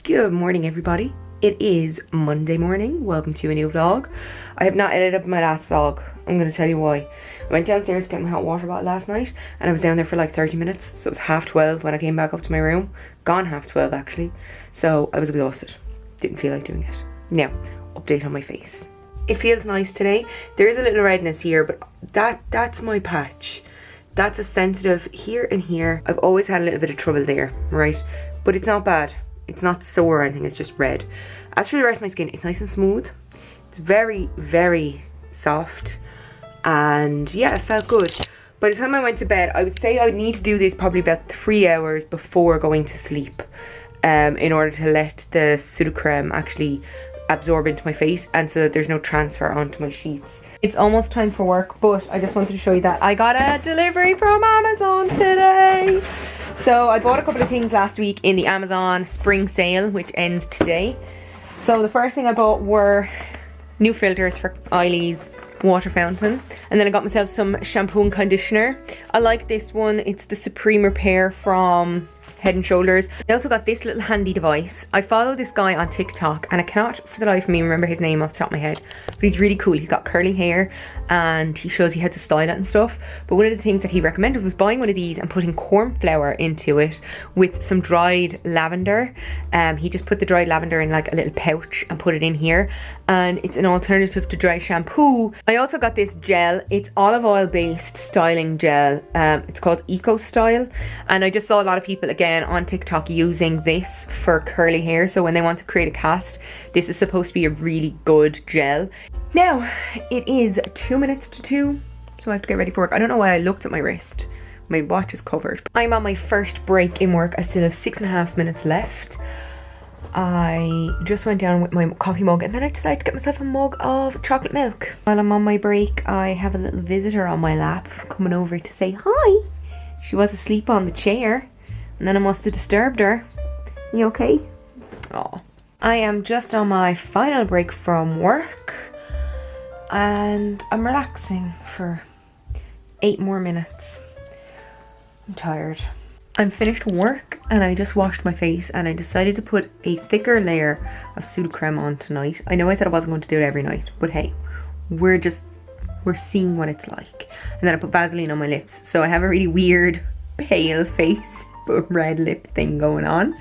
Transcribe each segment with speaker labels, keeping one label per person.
Speaker 1: Good morning, everybody. It is Monday morning. Welcome to a new vlog. I have not edited up my last vlog. I'm going to tell you why. I went downstairs to get my hot water bottle last night and I was down there for like 30 minutes. So it was 12:30 when I came back up to my room. Gone 12:30 actually. So I was exhausted. Didn't feel like doing it. Now, update on my face. It feels nice today. There is a little redness here, but that's my patch. That's a sensitive here and here. I've always had a little bit of trouble there, right? But it's not bad. It's not sore or anything, it's just red. As for the rest of my skin, it's nice and smooth. It's very, very soft. And yeah, it felt good. By the time I went to bed, I would say I would need to do this probably about 3 hours before going to sleep. In order to let the pseudo-creme actually absorb into my face and so that there's no transfer onto my sheets. It's almost time for work, but I just wanted to show you that I got a delivery from Amazon today. So I bought a couple of things last week in the Amazon spring sale, which ends today. So the first thing I bought were new filters for Eileen's water fountain. And then I got myself some shampoo and conditioner. I like this one. It's the Supreme Repair from Head and Shoulders. I also got this little handy device. I follow this guy on TikTok and I cannot for the life of me remember his name off the top of my head, but he's really cool. He's got curly hair and he shows you how to style it and stuff. But one of the things that he recommended was buying one of these and putting corn flour into it with some dried lavender. He just put the dried lavender in like a little pouch and put it in here, and it's an alternative to dry shampoo. I also got this gel. It's olive oil based styling gel. It's called Eco Style, and I just saw a lot of people again on TikTok using this for curly hair. So when they want to create a cast, this is supposed to be a really good gel. Now it is 2 minutes to 2, so I have to get ready for work. I don't know why I looked at my wrist. My watch is covered. I'm on my first break in work. I still have 6.5 minutes left. I just went down with my coffee mug and then I decided to get myself a mug of chocolate milk. While I'm on my break, I have a little visitor on my lap coming over to say hi. She was asleep on the chair and then I must have disturbed her. You okay? Oh. I am just on my final break from work and I'm relaxing for 8 more minutes. I'm tired. I'm finished work and I just washed my face and I decided to put a thicker layer of pseudo-creme on tonight. I know I said I wasn't going to do it every night, but hey, we're seeing what it's like. And then I put Vaseline on my lips. So I have a really weird pale face but red lip thing going on.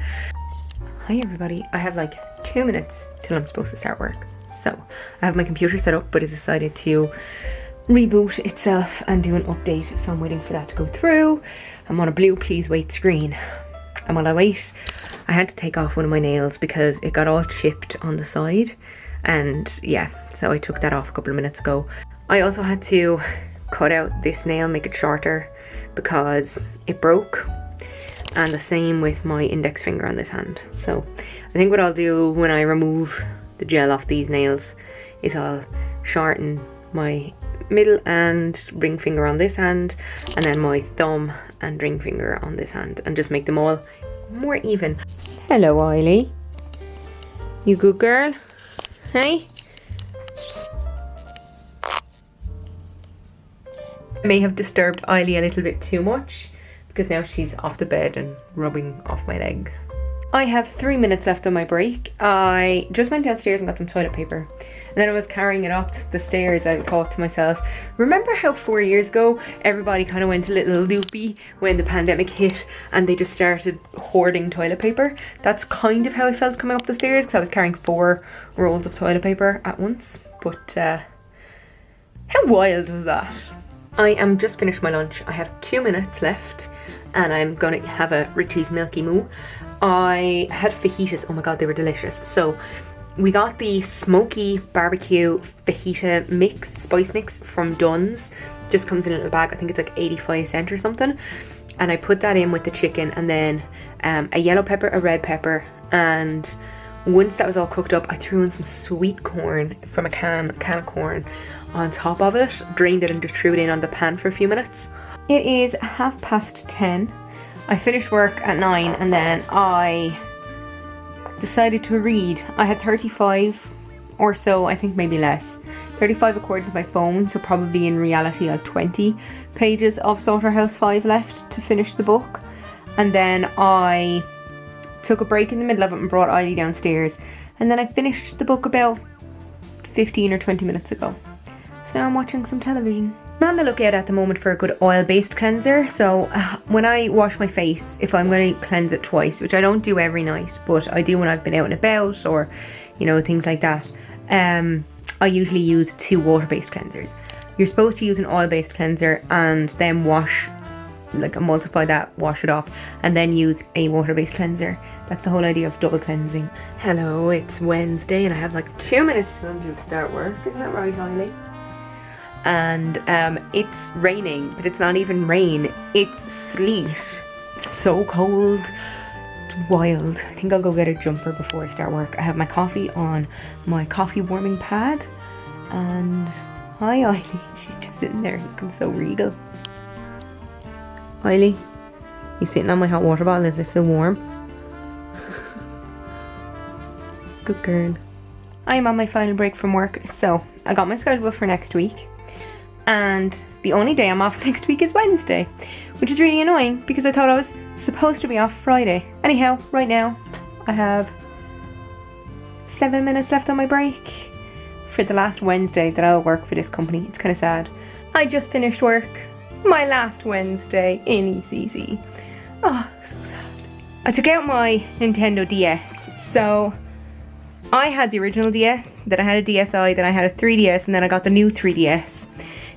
Speaker 1: Hi everybody, I have like 2 minutes till I'm supposed to start work. So I have my computer set up but it's decided to reboot itself and do an update, so I'm waiting for that to go through. I'm on a blue please wait screen, and while I wait I had to take off one of my nails because it got all chipped on the side, and yeah, so I took that off a couple of minutes ago. I also had to cut out this nail, make it shorter because it broke, and the same with my index finger on this hand. So I think what I'll do when I remove the gel off these nails is I'll shorten my middle and ring finger on this hand and then my thumb and ring finger on this hand and just make them all more even. Hello Eiley, you good girl? Hey? I may have disturbed Eiley a little bit too much because now she's off the bed and rubbing off my legs. I have 3 minutes left on my break. I just went downstairs and got some toilet paper. And then I was carrying it up the stairs. I thought to myself, remember how 4 years ago everybody kind of went a little loopy when the pandemic hit and they just started hoarding toilet paper? That's kind of how I felt coming up the stairs because I was carrying 4 rolls of toilet paper at once. But how wild was that? I am just finished my lunch. I have 2 minutes left and I'm going to have a Richie's Milky Moo. I had fajitas. Oh my god, they were delicious. So we got the smoky barbecue fajita mix, spice mix from Dunne's. Just comes in a little bag. I think it's like 85 cents or something. And I put that in with the chicken and then a yellow pepper, a red pepper, and once that was all cooked up, I threw in some sweet corn from a can of corn on top of it, drained it and just threw it in on the pan for a few minutes. It is 10:30. I finished work at 9 and then I decided to read. I had 35 or so, I think maybe less. 35 according to my phone, so probably in reality I have 20 pages of Slaughterhouse-Five left to finish the book. And then I took a break in the middle of it and brought Eiley downstairs. And then I finished the book about 15 or 20 minutes ago. So now I'm watching some television. I'm on the lookout at the moment for a good oil-based cleanser. So when I wash my face, if I'm going to cleanse it twice, which I don't do every night, but I do when I've been out and about or, you know, things like that, I usually use 2 water-based cleansers. You're supposed to use an oil-based cleanser and then wash, like multiply that, wash it off, and then use a water-based cleanser. That's the whole idea of double cleansing. Hello, it's Wednesday and I have like 2 minutes to start work. Isn't that right, Eiley? And it's raining, but it's not even rain, it's sleet. It's so cold, it's wild. I think I'll go get a jumper before I start work. I have my coffee on my coffee warming pad, and hi Eiley, she's just sitting there looking so regal. Eiley, you sitting on my hot water bottle, is it still warm? Good girl. I am on my final break from work, so I got my schedule for next week. And the only day I'm off next week is Wednesday, which is really annoying because I thought I was supposed to be off Friday. Anyhow, right now I have 7 minutes left on my break for the last Wednesday that I'll work for this company. It's kind of sad. I just finished work, my last Wednesday in ECC. Oh, so sad. I took out my Nintendo DS. So I had the original DS, then I had a DSi, then I had a 3DS, and then I got the new 3DS.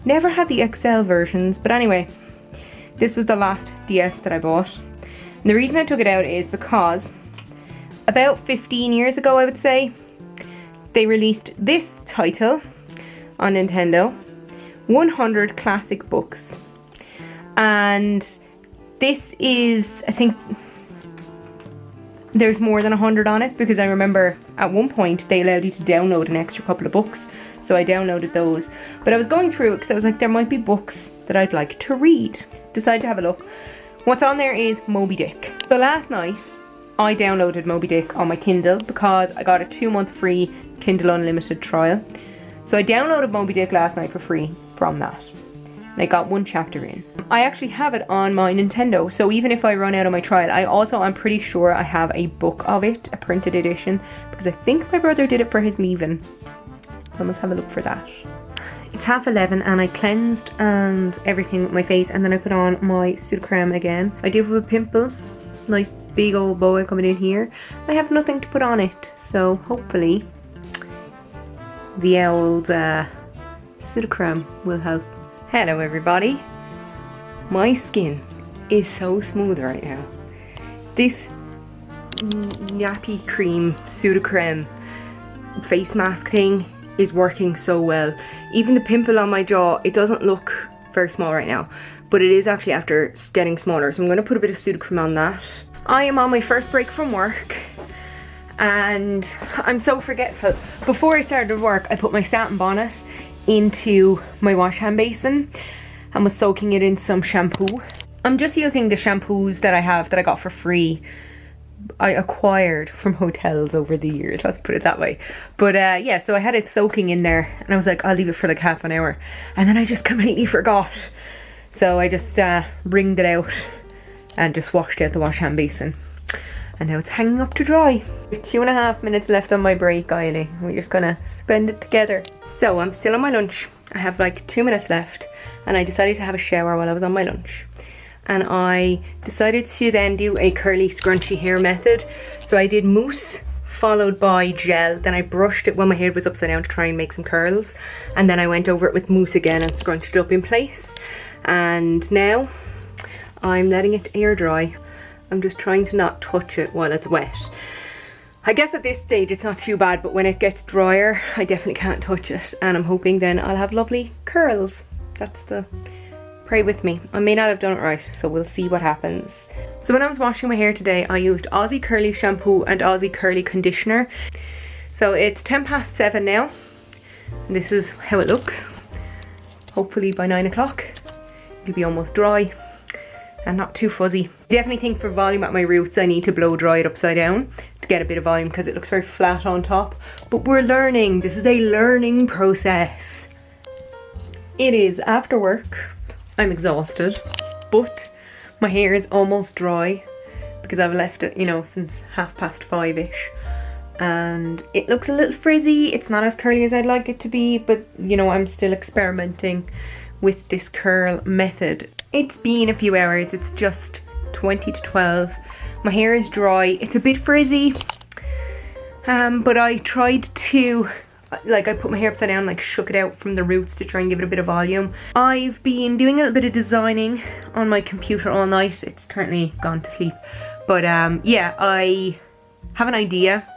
Speaker 1: Never had the XL versions, but anyway, this was the last DS that I bought. And the reason I took it out is because about 15 years ago, I would say, they released this title on Nintendo, 100 Classic Books. And this is, I think, there's more than 100 on it, because I remember at one point they allowed you to download an extra couple of books. So I downloaded those, but I was going through it because I was like, there might be books that I'd like to read. Decided to have a look. What's on there is Moby Dick. So last night I downloaded Moby Dick on my Kindle because I got a 2-month free Kindle Unlimited trial. So I downloaded Moby Dick last night for free from that. And I got 1 chapter in. I actually have it on my Nintendo, so even if I run out of my trial, I'm pretty sure I have a book of it, a printed edition, because I think my brother did it for his leaving. I must have a look for that. It's 11:30 and I cleansed and everything with my face, and then I put on my Sudocrem again. I do have a pimple, nice big old boa coming in here. I have nothing to put on it, so hopefully the old Sudocrem will help. Hello everybody. My skin is so smooth right now. This Nappy cream Sudocrem face mask thing is working so well. Even the pimple on my jaw, it doesn't look very small right now, but it is actually after getting smaller, so I'm going to put a bit of Sudocrem on that. I am on my first break from work and I'm so forgetful. Before I started work, I put my satin bonnet into my wash hand basin and was soaking it in some shampoo. I'm just using the shampoos that I have that I got for free. I acquired from hotels over the years, let's put it that way. But yeah, so I had it soaking in there and I was like, I'll leave it for like half an hour, and then I just completely forgot. So I just wringed it out and just washed out the wash hand basin, and now it's hanging up to dry. 2.5 minutes left on my break, Eiley. We're just gonna spend it together. So I'm still on my lunch. I have like 2 minutes left, and I decided to have a shower while I was on my lunch. And I decided to then do a curly scrunchy hair method. So I did mousse followed by gel, then I brushed it when my head was upside down to try and make some curls, and then I went over it with mousse again and scrunched it up in place. And now I'm letting it air dry. I'm just trying to not touch it while it's wet. I guess at this stage it's not too bad, but when it gets drier I definitely can't touch it, and I'm hoping then I'll have lovely curls. That's the... pray with me. I may not have done it right, so we'll see what happens. So when I was washing my hair today, I used Aussie Curly shampoo and Aussie Curly conditioner. So it's 7:10 now, and this is how it looks. Hopefully by 9 o'clock it'll be almost dry and not too fuzzy. Definitely think for volume at my roots I need to blow dry it upside down to get a bit of volume, because it looks very flat on top. But we're learning. This is a learning process. It is after work. I'm exhausted, but my hair is almost dry
Speaker 2: because I've left it, you know, since 5:30ish. And it looks a little frizzy. It's not as curly as I'd like it to be, but you know, I'm still experimenting with this curl method. It's been a few hours. It's just 20 to 12. My hair is dry. It's a bit frizzy, but I tried to, like, I put my hair upside down, like shook it out from the roots to try and give it a bit of volume. I've been doing a little bit of designing on my computer all night. It's currently gone to sleep, but yeah, I have an idea.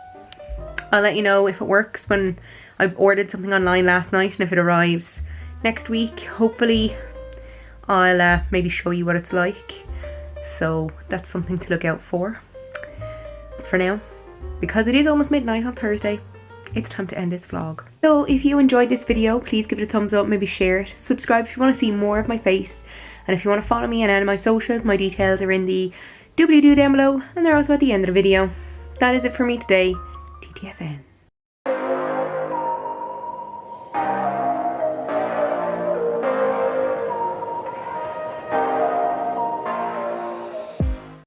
Speaker 2: I'll let you know if it works when I've ordered something online last night, and if it arrives next week, hopefully I'll maybe show you what it's like. So that's something to look out for. For now, because it is almost midnight on Thursday, it's time to end this vlog. So if you enjoyed this video, please give it a thumbs up, maybe share it. Subscribe if you want to see more of my face. And if you want to follow me on any of my socials, my details are in the doobly-doo down below, and they're also at the end of the video. That is it for me today. TTFN.